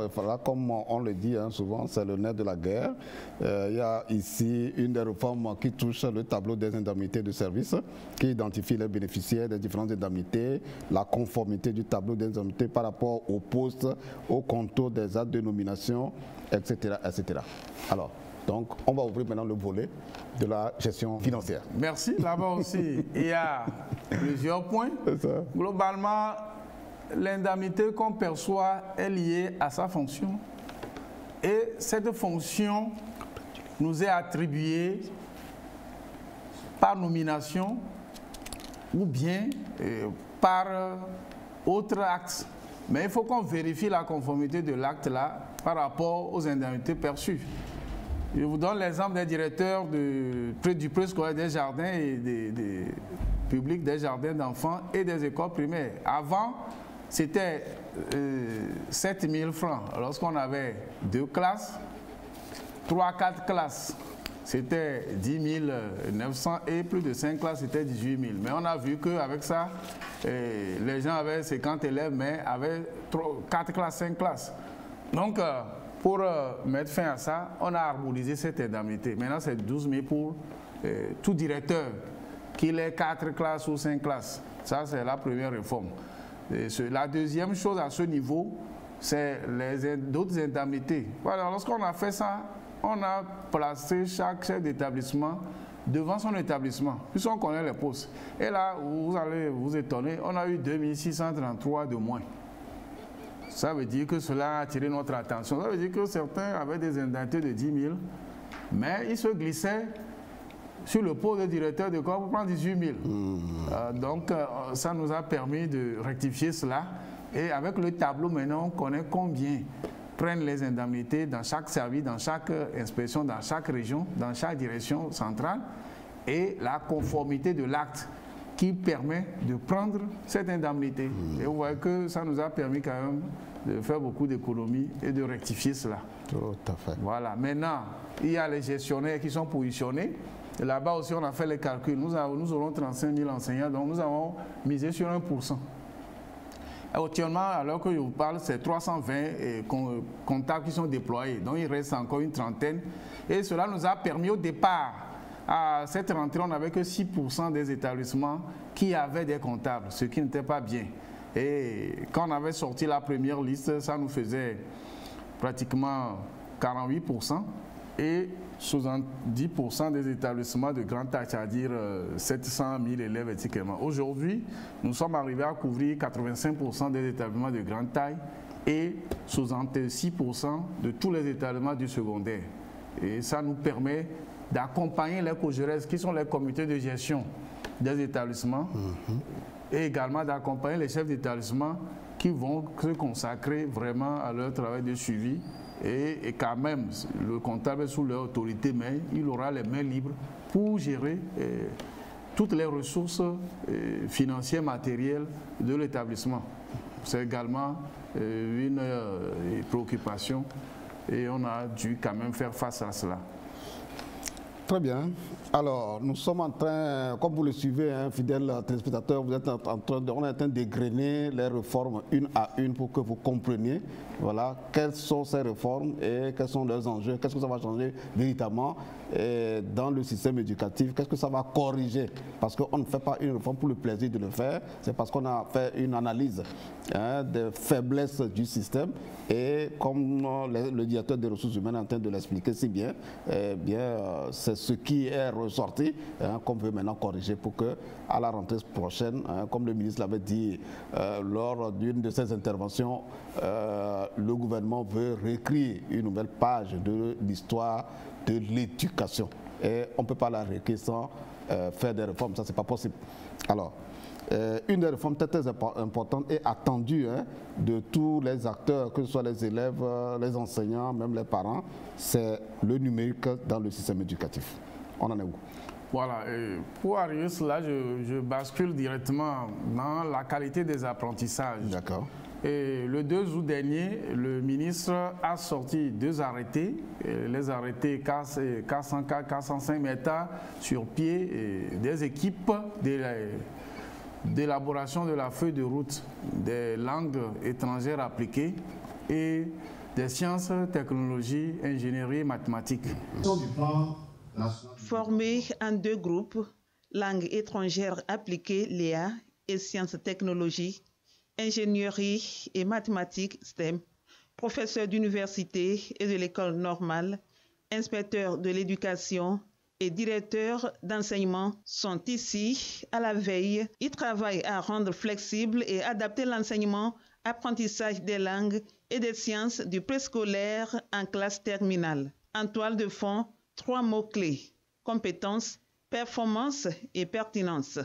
comme on le dit souvent, c'est le nerf de la guerre. Il y a ici une des réformes qui touche le tableau des indemnités de service, qui identifie les bénéficiaires des différentes indemnités, la conformité du tableau des indemnités par rapport aux postes, au contour des actes de nomination, etc., etc. Alors, donc, on va ouvrir maintenant le volet de la gestion financière. Merci. Là-bas aussi, il y a plusieurs points. Globalement, l'indemnité qu'on perçoit est liée à sa fonction. Et cette fonction nous est attribuée par nomination ou bien par autre acte. Mais il faut qu'on vérifie la conformité de l'acte-là par rapport aux indemnités perçues. Je vous donne l'exemple des directeurs du préscolaire des jardins et des publics des jardins d'enfants et des écoles primaires. Avant, c'était 7 000 francs lorsqu'on avait 2 classes, 3-4 classes. c'était 10 900 et plus de 5 classes, c'était 18 000. Mais on a vu qu'avec ça, les gens avaient 50 élèves, mais avaient 4 classes, 5 classes. Donc, pour mettre fin à ça, on a harmonisé cette indemnité. Maintenant, c'est 12 000 pour tout directeur, qu'il ait 4 classes ou 5 classes. Ça, c'est la première réforme. La deuxième chose à ce niveau, c'est d'autres indemnités. Voilà, lorsqu'on a fait ça, on a placé chaque chef d'établissement devant son établissement, puisqu'on connaît les postes. Et là, vous allez vous étonner, on a eu 2633 de moins. Ça veut dire que cela a attiré notre attention. Ça veut dire que certains avaient des indemnités de 10 000, mais ils se glissaient sur le poste de directeur de corps pour prendre 18 000. Donc, ça nous a permis de rectifier cela. Et avec le tableau, maintenant, on connaît combien prennent les indemnités dans chaque service, dans chaque inspection, dans chaque région, dans chaque direction centrale, et la conformité de l'acte qui permet de prendre cette indemnité. Et vous voyez que ça nous a permis quand même de faire beaucoup d'économies et de rectifier cela. Tout à fait. Voilà. Maintenant, il y a les gestionnaires qui sont positionnés. Là-bas aussi, on a fait les calculs. Nous aurons 35 000 enseignants, donc nous avons misé sur 1%. Actuellement, alors que je vous parle, c'est 320 comptables qui sont déployés. Donc, il reste encore une trentaine. Et cela nous a permis au départ, à cette rentrée, on n'avait que 6% des établissements qui avaient des comptables, ce qui n'était pas bien. Et quand on avait sorti la première liste, ça nous faisait pratiquement 48%. Et 70% des établissements de grande taille, c'est-à-dire 700 000 élèves éthiquement. Aujourd'hui, nous sommes arrivés à couvrir 85% des établissements de grande taille et 66% de tous les établissements du secondaire. Et ça nous permet d'accompagner les COGERES, qui sont les comités de gestion des établissements, et également d'accompagner les chefs d'établissement qui vont se consacrer vraiment à leur travail de suivi. Et quand même, le comptable est sous leur autorité, mais il aura les mains libres pour gérer toutes les ressources financières, matérielles de l'établissement. C'est également une préoccupation et on a dû quand même faire face à cela. Très bien. Alors, nous sommes en train, comme vous le suivez, hein, fidèles téléspectateurs, on est en train d'égrener les réformes une à une pour que vous compreniez, voilà, quelles sont ces réformes et quels sont leurs enjeux, qu'est-ce que ça va changer véritablement dans le système éducatif, qu'est-ce que ça va corriger, parce qu'on ne fait pas une réforme pour le plaisir de le faire, c'est parce qu'on a fait une analyse des faiblesses du système et comme le directeur des ressources humaines est en train de l'expliquer si bien, c'est ce qui est ressorti qu'on veut maintenant corriger pour que à la rentrée prochaine, comme le ministre l'avait dit lors d'une de ses interventions, le gouvernement veut réécrire une nouvelle page de l'histoire de l'éducation. Et on ne peut pas la réécrire sans faire des réformes, ça c'est pas possible. Alors, une des réformes très importante et attendue de tous les acteurs, que ce soit les élèves, les enseignants, même les parents, c'est le numérique dans le système éducatif. On en est où? Voilà, et pour arriver à cela, je bascule directement dans la qualité des apprentissages. D'accord. Et le 2 août dernier, le ministre a sorti 2 arrêtés, les arrêtés 404, 405 mettant sur pied des équipes d'élaboration de la feuille de route des langues étrangères appliquées et des sciences, technologies, ingénierie et mathématiques. Formés en 2 groupes, langues étrangères appliquées, LEA, et sciences, technologies, ingénierie et mathématiques, STEM, professeurs d'université et de l'école normale, inspecteurs de l'éducation et directeurs d'enseignement sont ici à la veille. Ils travaillent à rendre flexible et adapter l'enseignement, apprentissage des langues et des sciences du préscolaire en classe terminale. En toile de fond, 3 mots-clés: compétences, performance et pertinence.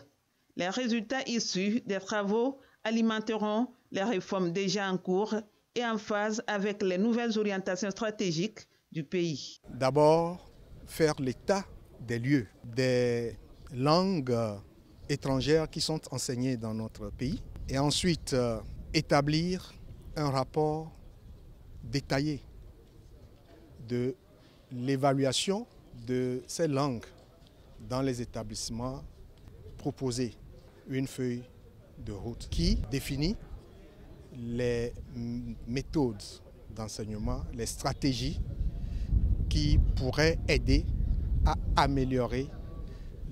Les résultats issus des travaux alimenteront les réformes déjà en cours et en phase avec les nouvelles orientations stratégiques du pays. D'abord, faire l'état des lieux, des langues étrangères qui sont enseignées dans notre pays. Et ensuite, établir un rapport détaillé de l'évaluation de ces langues dans les établissements, proposer une feuille de route qui définit les méthodes d'enseignement, les stratégies qui pourraient aider à améliorer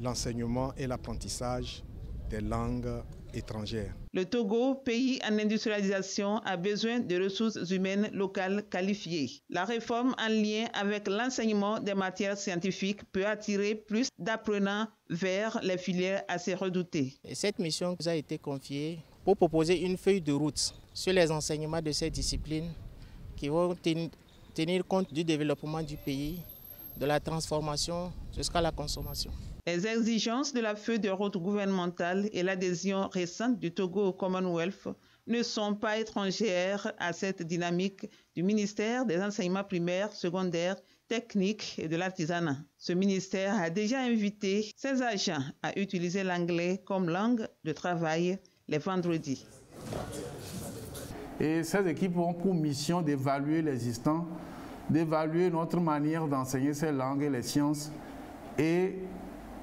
l'enseignement et l'apprentissage des langues étrangères. Le Togo, pays en industrialisation, a besoin de ressources humaines locales qualifiées. La réforme en lien avec l'enseignement des matières scientifiques peut attirer plus d'apprenants vers les filières assez redoutées. Et cette mission nous a été confiée pour proposer une feuille de route sur les enseignements de ces disciplines qui vont tenir compte du développement du pays, de la transformation jusqu'à la consommation. Les exigences de la feuille de route gouvernementale et l'adhésion récente du Togo au Commonwealth ne sont pas étrangères à cette dynamique du ministère des enseignements primaires, secondaires, techniques et de l'artisanat. Ce ministère a déjà invité ses agents à utiliser l'anglais comme langue de travail les vendredis. Et ces équipes ont pour mission d'évaluer l'existant, d'évaluer notre manière d'enseigner ces langues et les sciences et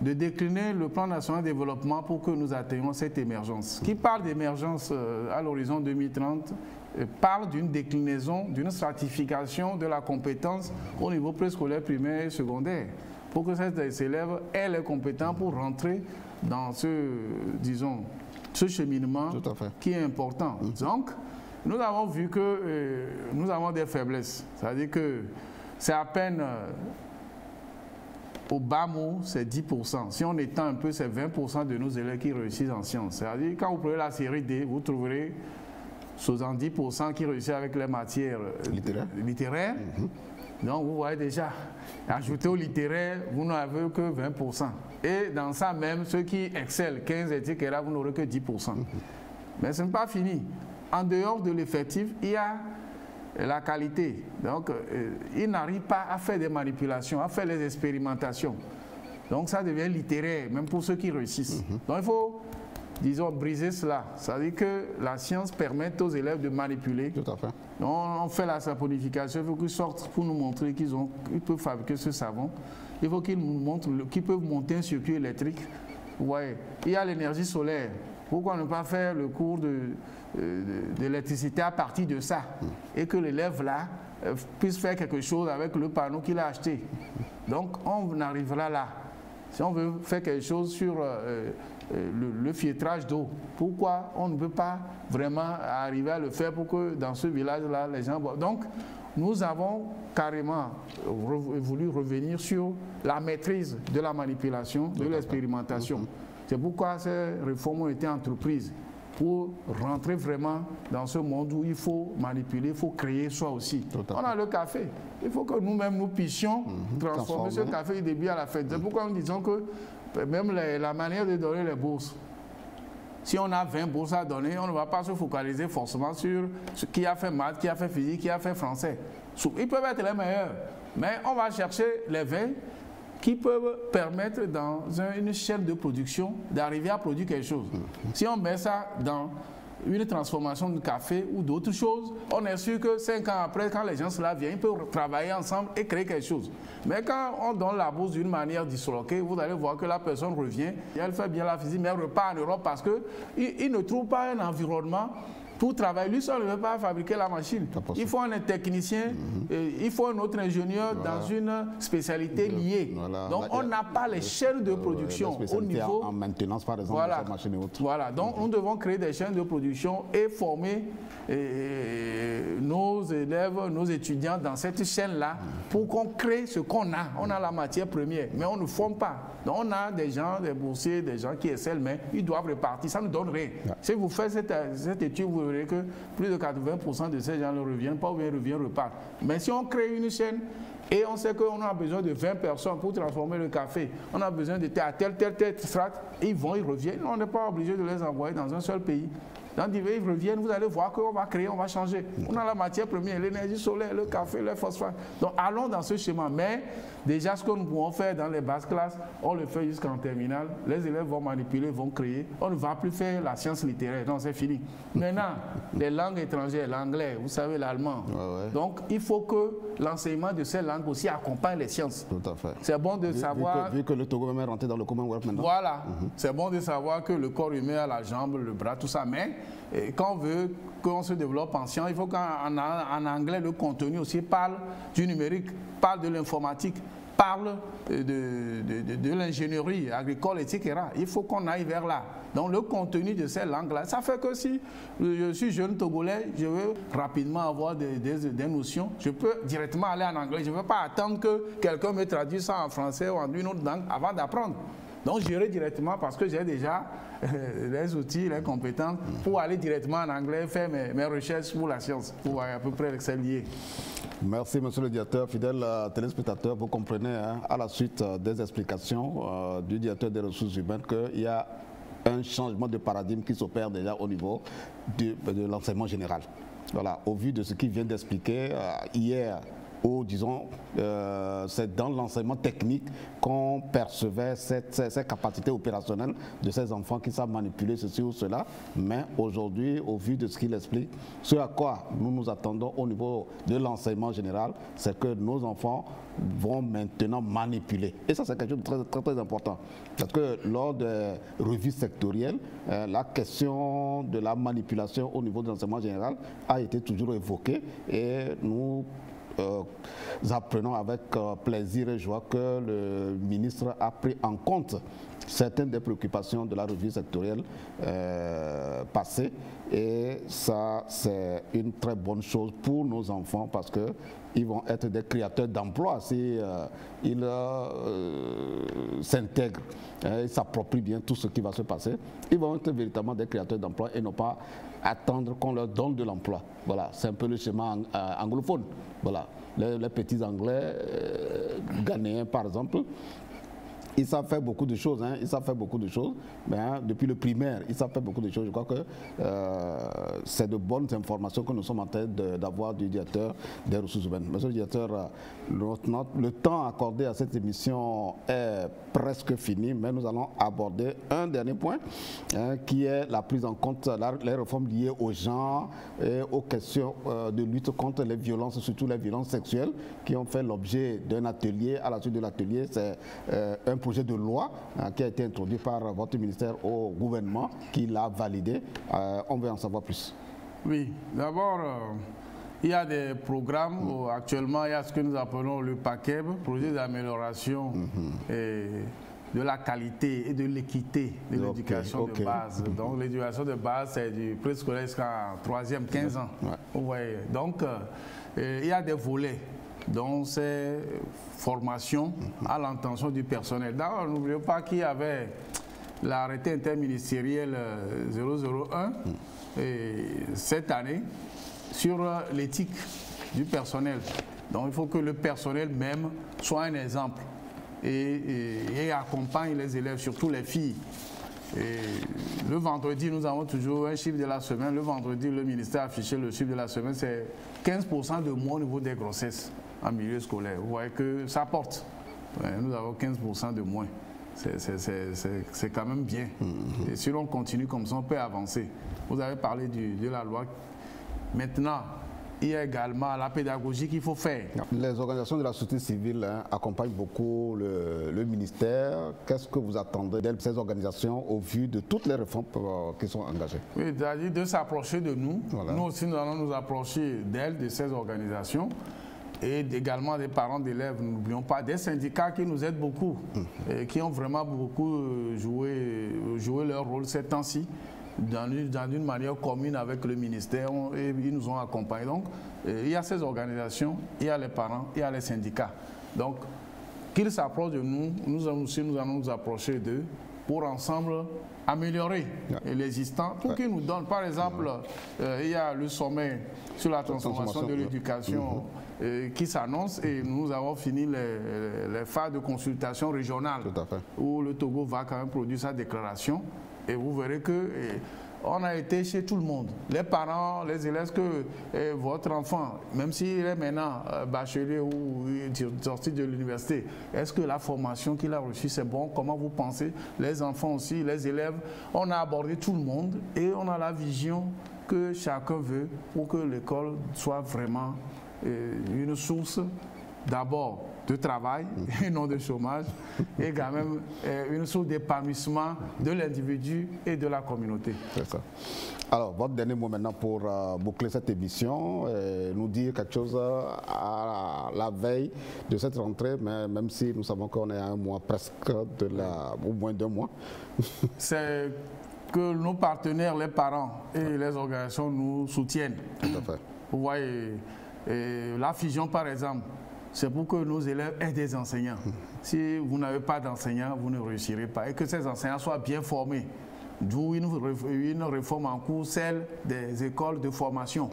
de décliner le plan national de développement pour que nous atteignions cette émergence. Qui parle d'émergence à l'horizon 2030 parle d'une déclinaison, d'une stratification de la compétence au niveau préscolaire, primaire et secondaire, pour que ces élèves aient les compétences pour rentrer dans ce, disons, ce cheminement qui est important. Donc, nous avons vu que nous avons des faiblesses. C'est-à-dire que c'est à peine... Au bas mot, c'est 10%. Si on étend un peu, c'est 20% de nos élèves qui réussissent en sciences. C'est-à-dire quand vous prenez la série D, vous trouverez 70% qui réussissent avec les matières littéraires. Donc vous voyez déjà, ajouté au littéraire, vous n'avez que 20%. Et dans ça même, ceux qui excellent, 15, etc., vous n'aurez que 10%. Mais ce n'est pas fini. En dehors de l'effectif, il y a la qualité. Donc, ils n'arrivent pas à faire des manipulations, à faire les expérimentations. Donc, ça devient littéraire, même pour ceux qui réussissent. Donc, il faut, disons, briser cela. C'est-à-dire que la science permet aux élèves de manipuler. Tout à fait. Donc, on fait la saponification, il faut qu'ils sortent pour nous montrer qu'ils peuvent fabriquer ce savon. Il faut qu'ils nous montrent qu'ils peuvent monter un circuit électrique. Vous voyez, il y a l'énergie solaire. Pourquoi ne pas faire le cours de l'électricité à partir de ça et que l'élève là puisse faire quelque chose avec le panneau qu'il a acheté. Donc on arrivera là. Si on veut faire quelque chose sur le filtrage d'eau, pourquoi on ne peut pas vraiment arriver à le faire pour que dans ce village-là, les gens boivent. Donc nous avons carrément voulu revenir sur la maîtrise de la manipulation, de l'expérimentation. C'est pourquoi ces réformes ont été entreprises, pour rentrer vraiment dans ce monde où il faut manipuler, il faut créer soi aussi. On a le café. Il faut que nous-mêmes nous puissions transformer ce café du début à la fin. C'est pourquoi nous disons que même la manière de donner les bourses, si on a 20 bourses à donner, on ne va pas se focaliser forcément sur qui a fait maths, qui a fait physique, qui a fait français. Ils peuvent être les meilleurs, mais on va chercher les 20 qui peuvent permettre dans une chaîne de production d'arriver à produire quelque chose. Si on met ça dans une transformation de café ou d'autres choses, on est sûr que 5 ans après, quand les gens là viennent, ils peuvent travailler ensemble et créer quelque chose. Mais quand on donne la bourse d'une manière disloquée, vous allez voir que la personne revient, elle fait bien la physique, mais elle repart en Europe parce qu'il ne trouve pas un environnement pour travailler. Lui seul ne veut pas fabriquer la machine. Il faut un technicien, il faut un autre ingénieur dans une spécialité liée. Donc on n'a pas les chaînes de production au niveau... En maintenance par exemple, de cette machine et autres. Voilà, donc nous devons créer des chaînes de production et former nos élèves, nos étudiants dans cette chaîne-là pour qu'on crée ce qu'on a. On a la matière première, mais on ne forme pas. Donc on a des gens, des boursiers, des gens qui excellent, mais ils doivent repartir. Ça ne donne rien. Si vous faites cette étude, vous verrez que plus de 80% de ces gens ne reviennent pas ou bien reviennent, repartent. Mais si on crée une chaîne et on sait qu'on a besoin de 20 personnes pour transformer le café, on a besoin de tel strate, ils vont, ils reviennent. On n'est pas obligé de les envoyer dans un seul pays. dans divers, ils reviennent, vous allez voir qu'on va créer, on va changer. On a la matière première, l'énergie solaire, le café, le phosphate. Donc allons dans ce schéma. Mais déjà, ce que nous pouvons faire dans les basses classes, on le fait jusqu'en terminale. Les élèves vont manipuler, vont créer. On ne va plus faire la science littéraire. Non, c'est fini. Maintenant, les langues étrangères, l'anglais, vous savez, l'allemand. Donc, il faut que l'enseignement de ces langues aussi accompagne les sciences. Tout à fait. C'est bon de savoir... Vu que le Togo est rentré dans le Commonwealth maintenant. Voilà. C'est bon de savoir que le corps humain a la jambe, le bras, tout ça. Mais quand on veut qu'on se développe en sciences, il faut qu'en anglais, le contenu aussi parle du numérique, parle de l'informatique, parle de l'ingénierie agricole, etc. Il faut qu'on aille vers là. Donc le contenu de ces langues-là, ça fait que si je suis jeune Togolais, je veux rapidement avoir des notions, je peux directement aller en anglais. Je ne veux pas attendre que quelqu'un me traduise ça en français ou en une autre langue avant d'apprendre. Donc j'irai directement parce que j'ai déjà les outils, les compétences pour aller directement en anglais, faire mes recherches pour la science, pour à peu près c'est lié. Merci, monsieur le directeur. Fidèles téléspectateurs, vous comprenez à la suite des explications du directeur des ressources humaines qu'il y a un changement de paradigme qui s'opère déjà au niveau de l'enseignement général. Voilà, au vu de ce qu'il vient d'expliquer hier, ou disons, c'est dans l'enseignement technique qu'on percevait ces capacités opérationnelles de ces enfants qui savent manipuler ceci ou cela. Mais aujourd'hui, au vu de ce qu'il explique, ce à quoi nous nous attendons au niveau de l'enseignement général, c'est que nos enfants vont maintenant manipuler. Et ça, c'est quelque chose de très, très, très important. Parce que lors des revues sectorielles, la question de la manipulation au niveau de l'enseignement général a été toujours évoquée et nous apprenons avec plaisir et joie que le ministre a pris en compte certaines des préoccupations de la revue sectorielle passée, et ça c'est une très bonne chose pour nos enfants parce que ils vont être des créateurs d'emplois si ils s'intègrent, ils s'approprient bien tout ce qui va se passer. Ils vont être véritablement des créateurs d'emplois et non pas attendre qu'on leur donne de l'emploi. Voilà, c'est un peu le schéma anglophone. Voilà, les petits Anglais, Ghanéens par exemple, ils savent faire beaucoup de choses, ils savent faire beaucoup de choses, mais depuis le primaire, ils savent faire beaucoup de choses. Je crois que c'est de bonnes informations que nous sommes en train d'avoir du directeur des ressources humaines. Monsieur le directeur, le temps accordé à cette émission est presque fini, mais nous allons aborder un dernier point qui est la prise en compte, les réformes liées au genre et aux questions de lutte contre les violences, surtout les violences sexuelles, qui ont fait l'objet d'un atelier. À la suite de l'atelier, c'est un projet de loi qui a été introduit par votre ministère au gouvernement, qui l'a validé. On veut en savoir plus. Oui, d'abord, il y a des programmes. Actuellement, il y a ce que nous appelons le PACEB, projet d'amélioration de la qualité et de l'équité de l'éducation de base. Donc l'éducation de base, c'est du préscolaire jusqu'à 3e, 15 ans. Vous voyez. Donc, il y a des volets. Donc, c'est formation à l'intention du personnel. D'abord, n'oublions pas qu'il y avait l'arrêté interministériel 001 cette année sur l'éthique du personnel. Donc, il faut que le personnel même soit un exemple et accompagne les élèves, surtout les filles. Et le vendredi, nous avons toujours un chiffre de la semaine. Le vendredi, le ministère a affiché le chiffre de la semaine, c'est 15% de moins au niveau des grossesses en milieu scolaire. Vous voyez que ça porte. Nous avons 15% de moins. C'est quand même bien. Et si l'on continue comme ça, on peut avancer. Vous avez parlé de la loi. Maintenant, il y a également la pédagogie qu'il faut faire. Les organisations de la société civile accompagnent beaucoup le ministère. Qu'est-ce que vous attendez de ces organisations au vu de toutes les réformes qui sont engagées? Oui, c'est-à-dire de s'approcher de nous. Voilà. Nous aussi, nous allons nous approcher d'elles, de ces organisations. Et également des parents d'élèves, n'oublions pas, des syndicats qui nous aident beaucoup, et qui ont vraiment beaucoup joué leur rôle ces temps-ci, dans une manière commune avec le ministère, et ils nous ont accompagnés. Donc, il y a ces organisations, il y a les parents, il y a les syndicats. Donc, qu'ils s'approchent de nous, nous aussi, nous allons nous approcher d'eux pour ensemble améliorer l'existant, pour qu'ils nous donnent, par exemple, il y a le sommet sur la transformation de l'éducation qui s'annonce, et nous avons fini les phases de consultation régionale où le Togo va quand même produire sa déclaration, et vous verrez que on a été chez tout le monde. Les parents, les élèves, que votre enfant, même s'il est maintenant bachelier ou sorti de l'université, est-ce que la formation qu'il a reçue, c'est bon? Comment vous pensez? Les enfants aussi, les élèves, on a abordé tout le monde et on a la vision que chacun veut pour que l'école soit vraiment une source d'abord de travail et non de chômage, et quand même une source d'épanouissement de l'individu et de la communauté. C'est ça. Alors, votre dernier mot maintenant pour boucler cette émission, nous dire quelque chose à la veille de cette rentrée, mais même si nous savons qu'on est à un mois presque, au moins 2 mois. C'est que nos partenaires, les parents et les organisations nous soutiennent. Tout à fait. Vous voyez, la fusion par exemple, c'est pour que nos élèves aient des enseignants. Si vous n'avez pas d'enseignants, vous ne réussirez pas. Et que ces enseignants soient bien formés. D'où une réforme en cours, celle des écoles de formation.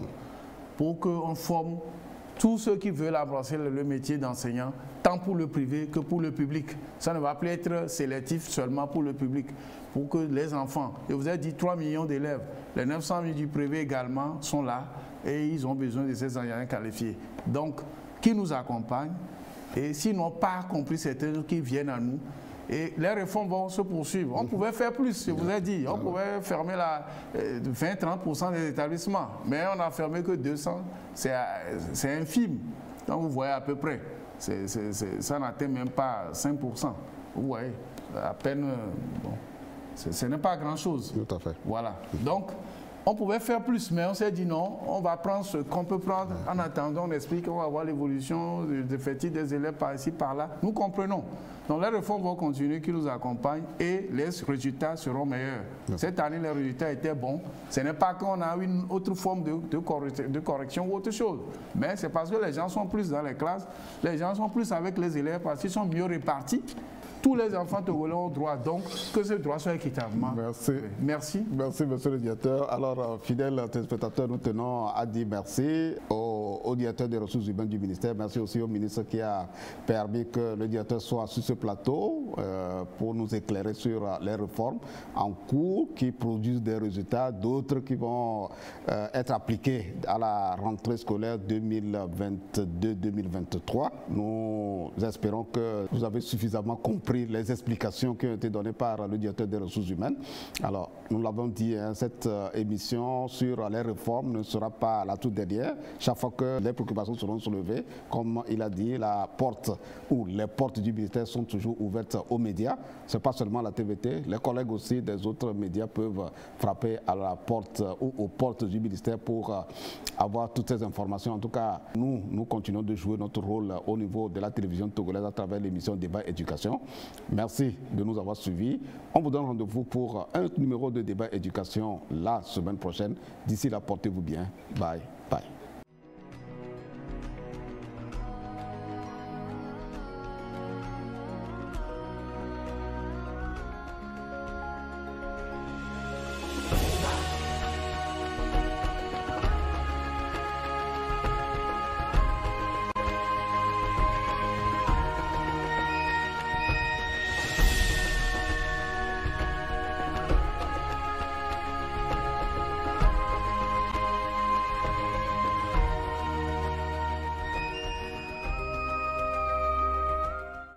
Pour qu'on forme tous ceux qui veulent embrasser le métier d'enseignant, tant pour le privé que pour le public. Ça ne va plus être sélectif seulement pour le public. Pour que les enfants, je vous ai dit 3 millions d'élèves, les 900 000 du privé également sont là et ils ont besoin de ces enseignants qualifiés. Donc, qui nous accompagnent, et s'ils n'ont pas compris certaines choses, qui viennent à nous, et les réformes vont se poursuivre. On pouvait faire plus, je vous ai dit, on pouvait fermer 20-30% des établissements, mais on n'a fermé que 200, c'est infime. Donc vous voyez à peu près, ça n'atteint même pas 5%. Vous voyez, à peine, bon, ce n'est pas grand-chose. Tout à fait. Voilà, donc on pouvait faire plus, mais on s'est dit non, on va prendre ce qu'on peut prendre. En attendant, on explique qu'on va voir l'évolution des effectifs des élèves par ici, par là. Nous comprenons. Donc les réformes vont continuer, qui nous accompagnent et les résultats seront meilleurs. Cette année, les résultats étaient bons. Ce n'est pas qu'on a une autre forme de correction ou autre chose. Mais c'est parce que les gens sont plus dans les classes, les gens sont plus avec les élèves parce qu'ils sont mieux répartis. Tous les enfants togolais ont droit, donc que ce droit soit équitablement. Merci. Merci. Merci, monsieur le directeur. Alors, fidèles téléspectateurs, nous tenons à dire merci au directeur des ressources humaines du ministère. Merci aussi au ministre qui a permis que le directeur soit sur ce plateau pour nous éclairer sur les réformes en cours qui produisent des résultats, d'autres qui vont être appliqués à la rentrée scolaire 2022-2023. Nous espérons que vous avez suffisamment compris les explications qui ont été données par le directeur des ressources humaines. Alors, nous l'avons dit, hein, cette émission sur les réformes ne sera pas la toute dernière. Chaque fois que les préoccupations seront soulevées, comme il a dit, la porte ou les portes du ministère sont toujours ouvertes aux médias. Ce n'est pas seulement la TVT, les collègues aussi des autres médias peuvent frapper à la porte ou aux portes du ministère pour avoir toutes ces informations. En tout cas, nous continuons de jouer notre rôle au niveau de la télévision togolaise à travers l'émission Débat Éducation. Merci de nous avoir suivis. On vous donne rendez-vous pour un numéro de Débat Éducation la semaine prochaine. D'ici là, portez-vous bien. Bye. Bye.